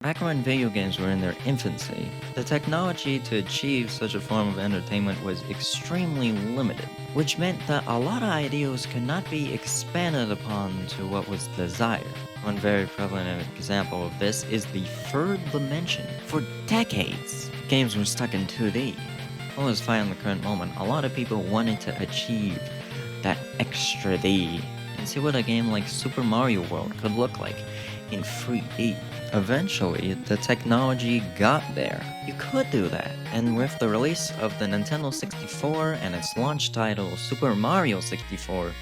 Back when video games were in their infancy, the technology to achieve such a form of entertainment was extremely limited, which meant that a lot of ideas could not be expanded upon to what was desired. One very prevalent example of this is the third dimension. For decades, games were stuck in 2D. What was fine in the current moment, a lot of people wanted to achieve that extra D and see what a game like Super Mario World could look like in 3D. Eventually, the technology got there. You could do that, and with the release of the Nintendo 64 and its launch title Super Mario 64,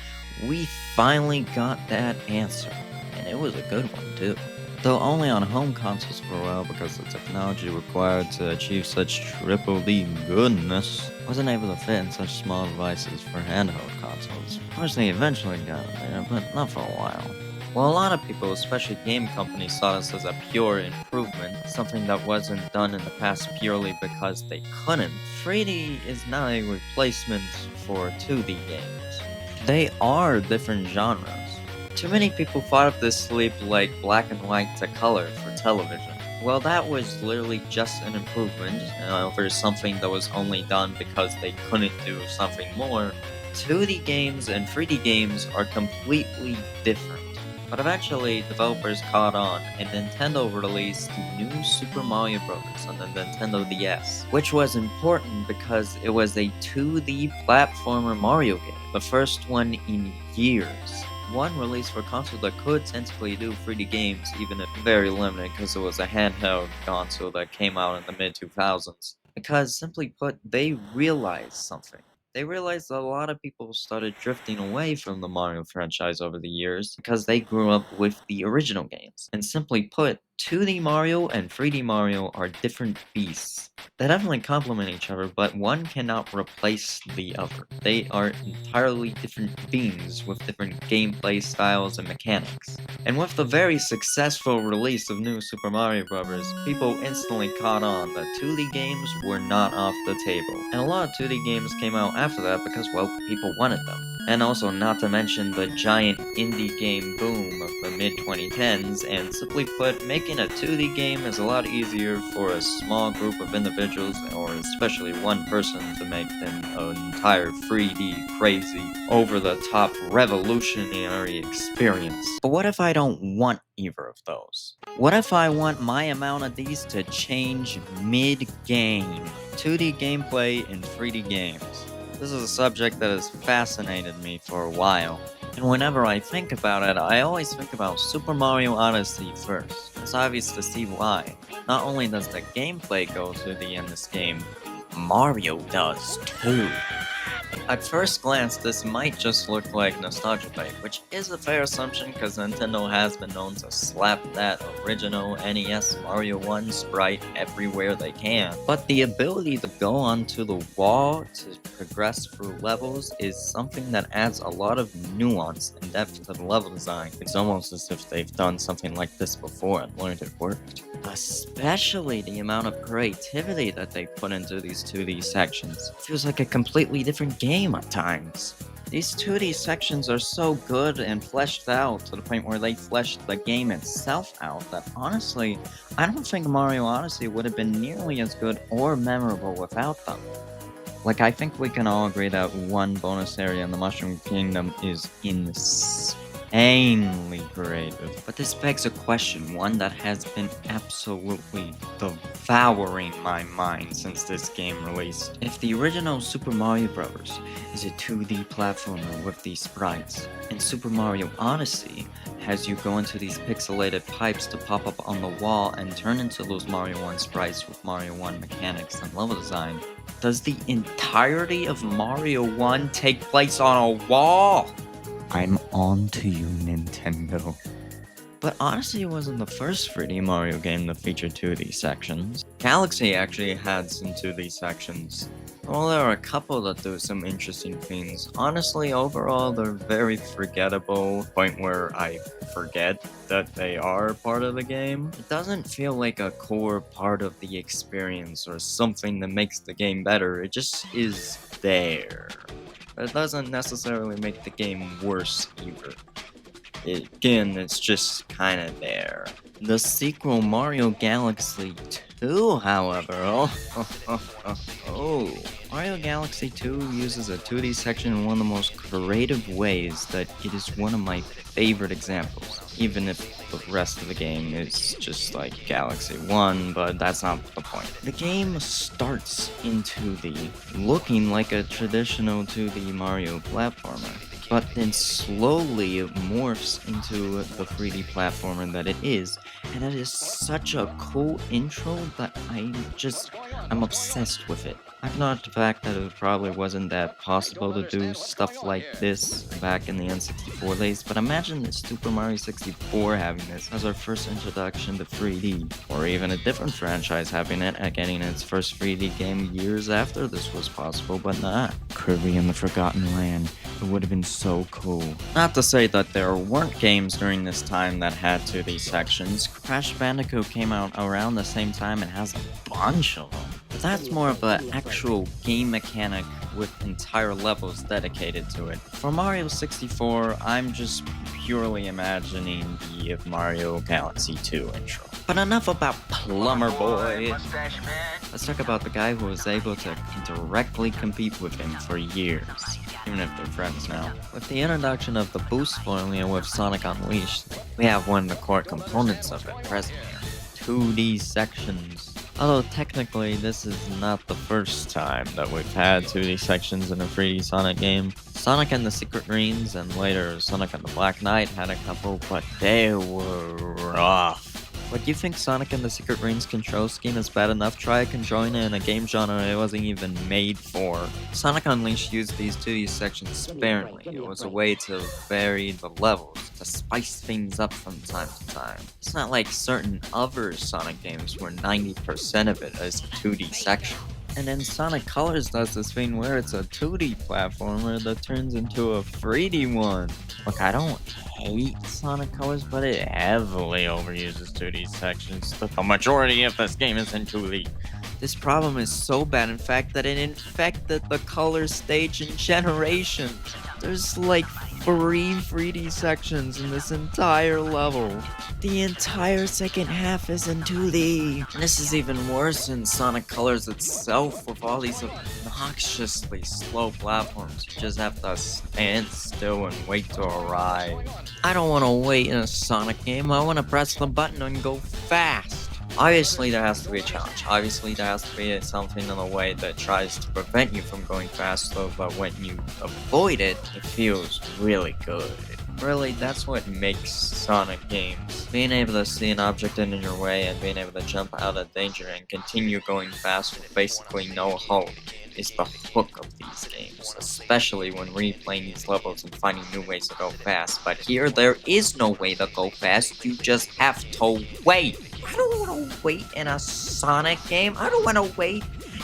we finally got that answer, and it was a good one too. Though only on home consoles for a while because the technology required to achieve such triple D goodness wasn't able to fit in such small devices for handheld consoles. Of course, they eventually got there, but not for a while. While a lot of people, especially game companies, saw this as a pure improvement, something that wasn't done in the past purely because they couldn't, 3D is not a replacement for 2D games. They are different genres. Too many people thought of this leap like black and white to color for television. Well, that was literally just an improvement over something that was only done because they couldn't do something more. 2D games and 3D games are completely different. But eventually, developers caught on, and Nintendo released new Super Mario Bros. On the Nintendo DS, which was important because it was a 2D platformer Mario game, the first one in years. One release for console that could technically do 3D games, even if very limited because it was a handheld console that came out in the mid-2000s. Because, simply put, they realized something. They realized that a lot of people started drifting away from the Mario franchise over the years because they grew up with the original games. And simply put, 2D Mario and 3D Mario are different beasts. They definitely complement each other, but one cannot replace the other. They are entirely different beings with different gameplay styles and mechanics. And with the very successful release of new Super Mario Bros., people instantly caught on that 2D games were not off the table. And a lot of 2D games came out after that because, well, people wanted them. And also, not to mention the giant indie game boom of the mid-2010s, and simply put, making a 2D game is a lot easier for a small group of individuals, or especially one person, to make than an entire 3D crazy, over-the-top, revolutionary experience. But what if I don't want either of those? What if I want my amount of these to change mid-game? 2D gameplay in 3D games. This is a subject that has fascinated me for a while, and whenever I think about it, I always think about Super Mario Odyssey first. It's obvious to see why. Not only does the gameplay go 2D in this game, Mario does too. At first glance, this might just look like nostalgia bait, which is a fair assumption because Nintendo has been known to slap that original NES Mario 1 sprite everywhere they can. But the ability to go onto the wall to progress through levels is something that adds a lot of nuance and depth to the level design. It's almost as if they've done something like this before and learned it worked. Especially the amount of creativity that they put into these 2D sections. It feels like a completely different game at times. These 2D sections are so good and fleshed out to the point where they fleshed the game itself out that honestly, I don't think Mario Odyssey would have been nearly as good or memorable without them. Like, I think we can all agree that one bonus area in the Mushroom Kingdom is insanely creative. But this begs a question, one that has been absolutely devouring my mind since this game released. If the original Super Mario Bros. Is a 2D platformer with these sprites, and Super Mario Odyssey has you go into these pixelated pipes to pop up on the wall and turn into those Mario 1 sprites with Mario 1 mechanics and level design, does the entirety of Mario 1 take place on a wall? I'm on to you, Nintendo. But Odyssey wasn't the first 3D Mario game to feature 2D sections. Galaxy actually had some 2D sections. Well, there are a couple that do some interesting things. Honestly, overall, they're very forgettable, point where I forget that they are part of the game. It doesn't feel like a core part of the experience or something that makes the game better, it just is there. But it doesn't necessarily make the game worse either. Again, it's just kinda there. The sequel Mario Galaxy 2, however, Mario Galaxy 2 uses a 2D section in one of the most creative ways that it is one of my favorite examples, even if the rest of the game is just like Galaxy 1, but that's not the point. The game starts in 2D, looking like a traditional 2D Mario platformer, but then slowly it morphs into the 3D platformer that it is, and it is such a cool intro that I'm obsessed with it. I acknowledge the fact that it probably wasn't that possible to do stuff like this back in the N64 days, but imagine the Super Mario 64 having this as our first introduction to 3D, or even a different franchise having it and getting its first 3D game years after this was possible, but nah. Kirby and the Forgotten Land. It would have been so cool. Not to say that there weren't games during this time that had 2D sections. Crash Bandicoot came out around the same time and has a bunch of them. But that's more of an actual game mechanic with entire levels dedicated to it. For Mario 64, I'm just purely imagining the Mario Galaxy 2 intro. But enough about Plumber Boy. Let's talk about the guy who was able to directly compete with him for years, even if they're friends now. With the introduction of the boost formula with Sonic Unleashed, we have one of the core components of it present here: 2D sections. Although technically this is not the first time that we've had 2D sections in a 3D Sonic game. Sonic and the Secret Rings and later Sonic and the Black Knight had a couple, but they were rough. What do you think Sonic and the Secret Rings control scheme is bad enough? Try controlling it in a game genre it wasn't even made for. Sonic Unleashed used these 2D sections sparingly. It was a way to vary the levels, to spice things up from time to time. It's not like certain other Sonic games where 90% of it is a 2D section. And then Sonic Colors does this thing where it's a 2D platformer that turns into a 3D one. Look, I don't hate Sonic Colors, but it heavily overuses 2D sections. The majority of this game is in 2D. This problem is so bad, in fact, that it infected the color stage in Generation. There's like 3D sections in this entire level. The entire second half is in 2D. And this is even worse in Sonic Colors itself, with all these obnoxiously slow platforms. You just have to stand still and wait to arrive. I don't want to wait in a Sonic game. I want to press the button and go fast. Obviously, there has to be a challenge. Obviously, there has to be something in a way that tries to prevent you from going faster, but when you avoid it, it feels really good. Really, that's what makes Sonic games. Being able to see an object in your way and being able to jump out of danger and continue going fast with basically no halt is the hook of these games, especially when replaying these levels and finding new ways to go fast. But here, there is no way to go fast, you just have to wait. I don't want to wait in a Sonic game. I don't want to wait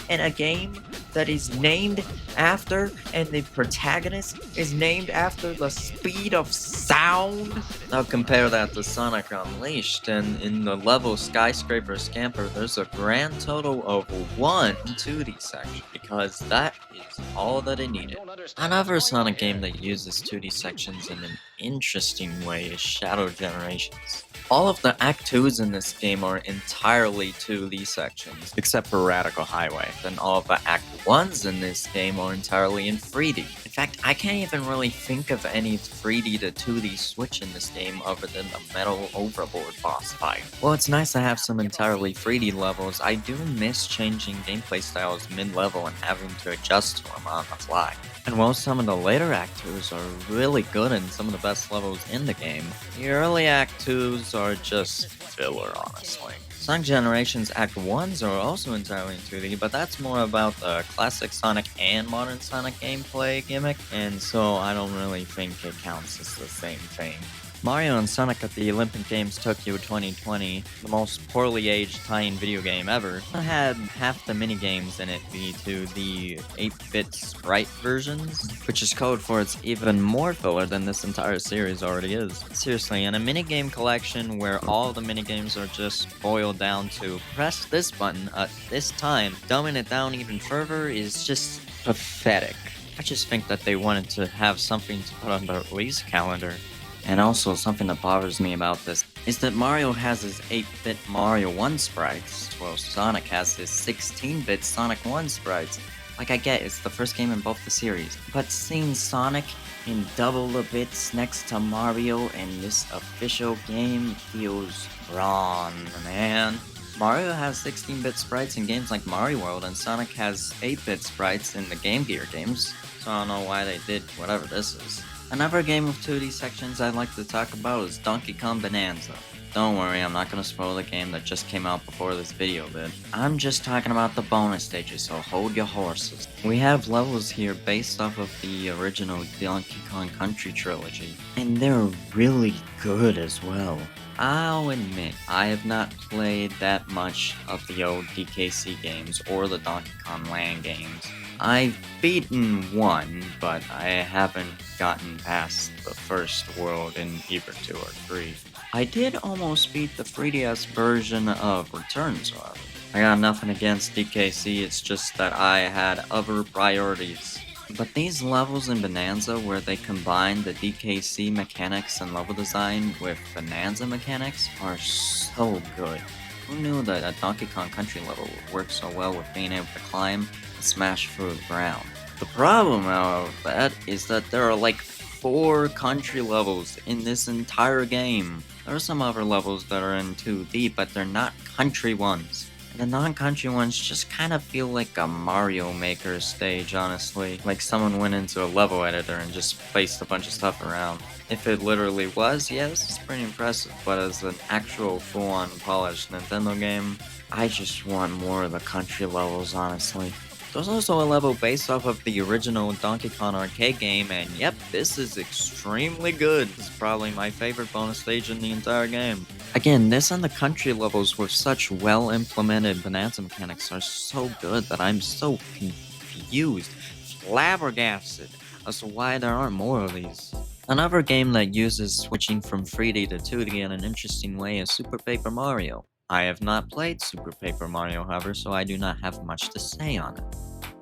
in a game that is named after and the protagonist is named after the speed of sound. Now compare that to Sonic Unleashed, and in the level Skyscraper Scamper, there's a grand total of 1 2D section, because that is all that it needed. Another Sonic game that uses 2D sections in an interesting way is Shadow Generations. All of the Act 2s in this game are entirely 2D sections, except for Radical Highway. Then all of the Act 1s in this game are entirely in 3D. In fact, I can't even really think of any 3D to 2D switch in this game other than the Metal Overlord boss fight. Well, it's nice to have some entirely 3D levels. I do miss changing gameplay styles mid-level and having to adjust to them on the fly. And while some of the later Act 2s are really good and some of the best levels in the game, the early Act 2s are just filler, honestly. Sonic Generations Act 1s are also entirely in 2D, but that's more about the classic Sonic and modern Sonic gameplay gimmick, and so I don't really think it counts as the same thing. Mario and Sonic at the Olympic Games Tokyo 2020, the most poorly aged tie-in video game ever, had half the minigames in it be to the 8-bit sprite versions, which is code for it's even more filler than this entire series already is. Seriously, in a minigame collection where all the minigames are just boiled down to press this button at this time, dumbing it down even further is just pathetic. I just think that they wanted to have something to put on the release calendar. And also, something that bothers me about this is that Mario has his 8-bit Mario 1 sprites, while Sonic has his 16-bit Sonic 1 sprites. Like, I get it's the first game in both the series, but seeing Sonic in double the bits next to Mario in this official game feels wrong, man. Mario has 16-bit sprites in games like Mario World, and Sonic has 8-bit sprites in the Game Gear games, so I don't know why they did whatever this is. Another game with 2D sections I'd like to talk about is Donkey Kong Bananza. Don't worry, I'm not gonna spoil the game that just came out before this video did. I'm just talking about the bonus stages, so hold your horses. We have levels here based off of the original Donkey Kong Country trilogy, and they're really good as well. I'll admit, I have not played that much of the old DKC games or the Donkey Kong Land games. I've beaten one, but I haven't gotten past the first world in either 2 or 3. I did almost beat the 3DS version of Returns, however. I got nothing against DKC, it's just that I had other priorities. But these levels in Bananza where they combine the DKC mechanics and level design with Bananza mechanics are so good. Who knew that a Donkey Kong Country level would work so well with being able to climb and smash through the ground? The problem of that is that there are like 4 country levels in this entire game. There are some other levels that are in 2D, but they're not country ones. And the non-country ones just kind of feel like a Mario Maker stage, honestly. Like someone went into a level editor and just placed a bunch of stuff around. If it literally was, yes, it's pretty impressive, but as an actual full-on polished Nintendo game, I just want more of the country levels, honestly. There's also a level based off of the original Donkey Kong arcade game, and yep, this is extremely good. This is probably my favorite bonus stage in the entire game. Again, this and the country levels with such well-implemented Bananza mechanics are so good that I'm so confused, flabbergasted, as to why there aren't more of these. Another game that uses switching from 3D to 2D in an interesting way is Super Paper Mario. I have not played Super Paper Mario, however, so I do not have much to say on it.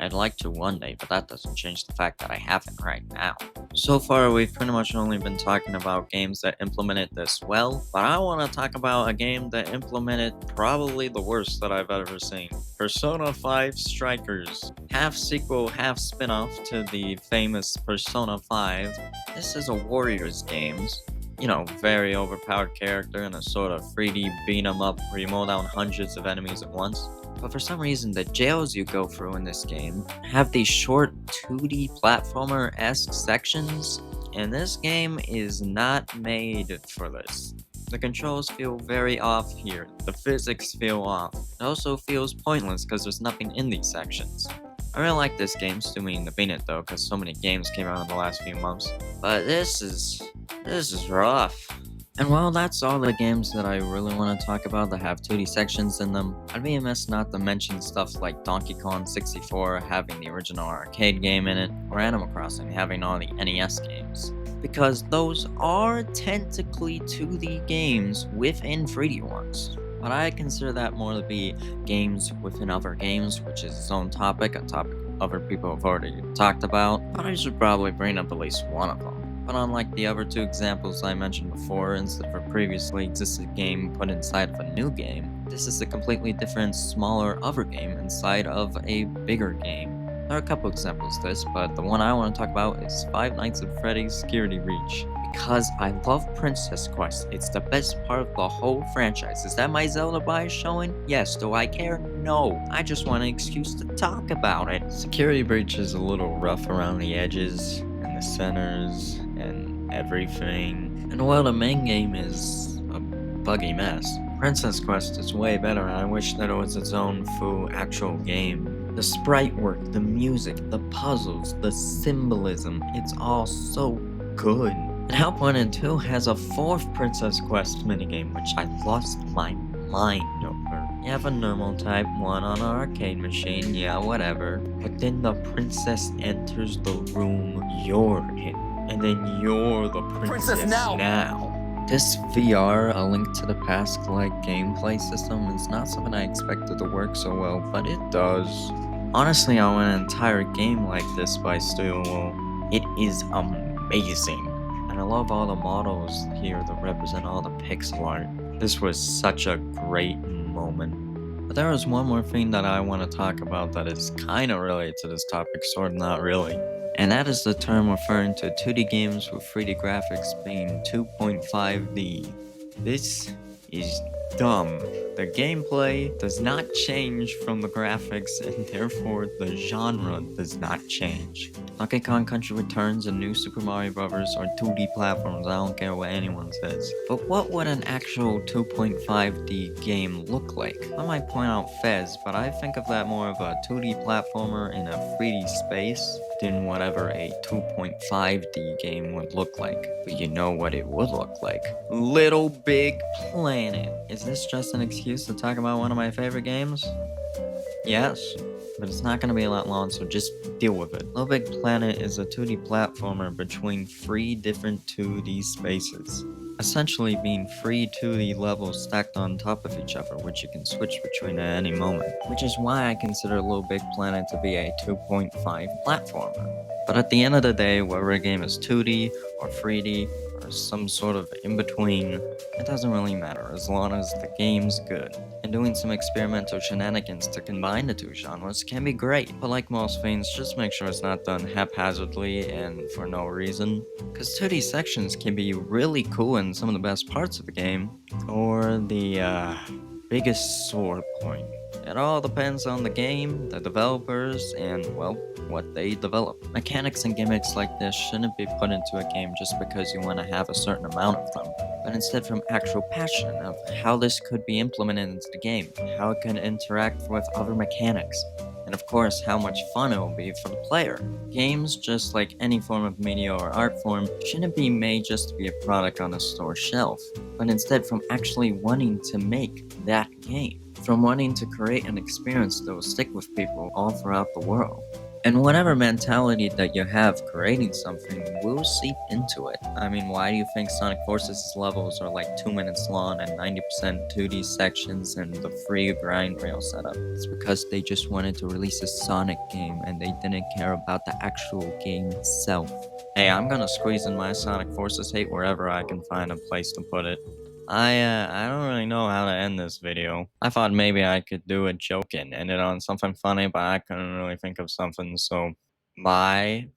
I'd like to one day, but that doesn't change the fact that I haven't right now. So far, we've pretty much only been talking about games that implemented this well, but I want to talk about a game that implemented probably the worst that I've ever seen. Persona 5 Strikers. Half sequel, half spin-off to the famous Persona 5. This is a Warriors game. You know, very overpowered character in a sort of 3D beat 'em up where you mow down hundreds of enemies at once. But for some reason, the jails you go through in this game have these short 2D platformer-esque sections, and this game is not made for this. The controls feel very off here, the physics feel off. It also feels pointless because there's nothing in these sections. I really like this game, still meaning to beat it though, because so many games came out in the last few months. But this is rough. And while that's all the games that I really want to talk about that have 2D sections in them, I'd be amiss not to mention stuff like Donkey Kong 64 having the original arcade game in it, or Animal Crossing having all the NES games. Because those are technically 2D games within 3D ones. But I consider that more to be games within other games, which is its own topic, a topic other people have already talked about, but I should probably bring up at least one of them. But unlike the other 2 examples I mentioned before, instead of a previously existed game put inside of a new game, this is a completely different, smaller other game inside of a bigger game. There are a couple examples of this, but the one I want to talk about is Five Nights at Freddy's Security Breach. Because I love Princess Quest, it's the best part of the whole franchise. Is that my Zelda bias showing? Yes. Do I care? No. I just want an excuse to talk about it. Security Breach is a little rough around the edges, and the centers, and everything. And while the main game is a buggy mess, Princess Quest is way better, and I wish that it was its own full actual game. The sprite work, the music, the puzzles, the symbolism, it's all so good. And Help 1 and 2 has a 4th Princess Quest minigame, which I lost my mind over. You have a normal type 1 on an arcade machine, yeah, whatever. But then the princess enters the room you're in, and then you're the princess now. This VR, A Link to the Past-like gameplay system is not something I expected to work so well, but it does. Honestly, I want an entire game like this by Studio. It is amazing. And and I love all the models here that represent all the pixel art. This was such a great moment. But there is one more thing that I want to talk about that is kind of related to this topic, sort of not really. And that is the term referring to 2D games with 3D graphics being 2.5D. This is dumb. The gameplay does not change from the graphics, and therefore the genre does not change. Donkey Kong Country Returns and New Super Mario Bros. Are 2D platforms, I don't care what anyone says. But what would an actual 2.5D game look like? I might point out Fez, but I think of that more of a 2D platformer in a 3D space than whatever a 2.5D game would look like. But you know what it would look like? Little Big Planet. Is this just an excuse to talk about one of my favorite games? Yes, but it's not gonna be a lot long, so just deal with it. Little Big Planet is a 2D platformer between three different 2D spaces, essentially being three 2D levels stacked on top of each other, which you can switch between at any moment, which is why I consider Little Big Planet to be a 2.5 platformer. But at the end of the day, whether a game is 2D or 3D or some sort of in between, it doesn't really matter as long as the game's good. And doing some experimental shenanigans to combine the two genres can be great, but like most things, just make sure it's not done haphazardly and for no reason. Because 2D sections can be really cool and some of the best parts of the game, or the biggest sore point. It all depends on the game, the developers, and, well, what they develop. Mechanics and gimmicks like this shouldn't be put into a game just because you want to have a certain amount of them, but instead from actual passion of how this could be implemented into the game, how it can interact with other mechanics, and of course how much fun it will be for the player. Games, just like any form of media or art form, shouldn't be made just to be a product on a store shelf, but instead from actually wanting to make that game, from wanting to create an experience that will stick with people all throughout the world. And whatever mentality that you have creating something will seep into it. I mean, why do you think Sonic Forces' levels are like 2 minutes long and 90% 2D sections and the free grind rail setup? It's because they just wanted to release a Sonic game and they didn't care about the actual game itself. Hey, I'm gonna squeeze in my Sonic Forces hate wherever I can find a place to put it. I don't really know how to end this video. I thought maybe I could do a joke and end it on something funny, but I couldn't really think of something, so bye.